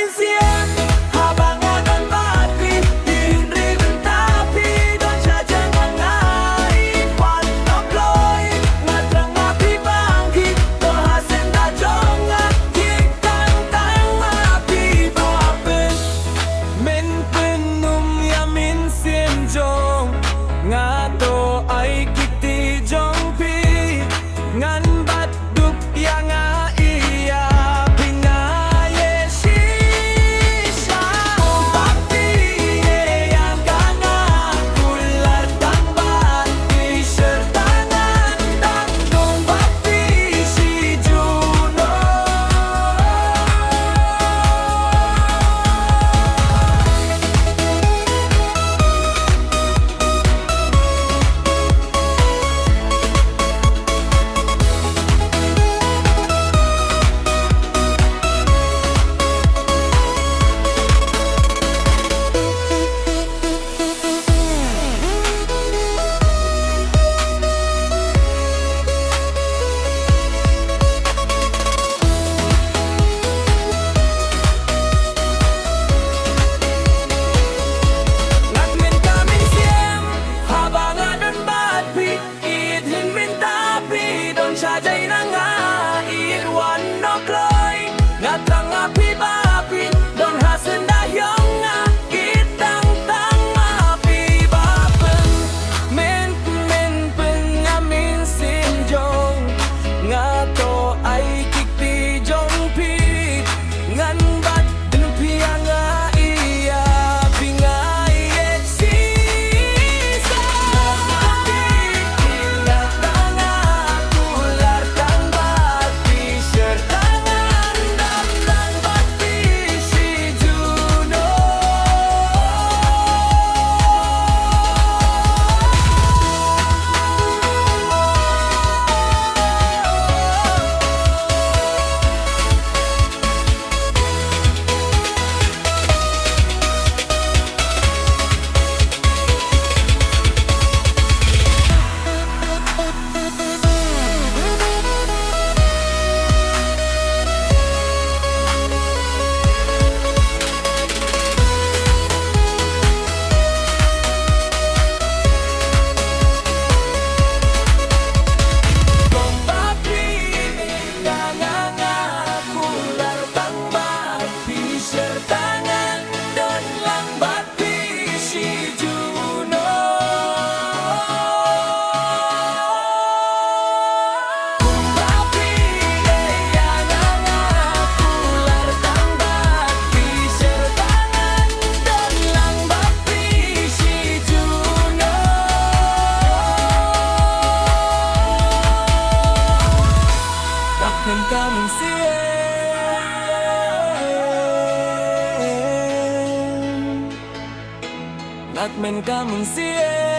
kami siang habangan bapi dihinri tapi don saja ngangai pan okloi ngatrang api bangki to hasen da jonga kitang tang api bapen men penum yamin sim jong ngato ai kiti jong pi ngan bat dup yang iya pingaye sisa bakti yang kanga kulat tang bat di sertangan tang dong bakti si Juno Ngatmin kami siang habangan don batpi idhin min tapi don sajay na nga irwan no kloy ngatrang api bapi don hasen dahyong nga kitang tang api bapen men pengamin sinjong ngato ay kikti jong pi ngan bat denumpi nga iya pingay et sisa ilat tanga kular tang bati sertangan damlang bati si Juno Kong bapi nganga kular tang bati sertangan don lang bati si Juno Kong bapi nganga kular tang bati sertangan don lang bati si Juno Ngatmin kami siang Ngatmin kami siang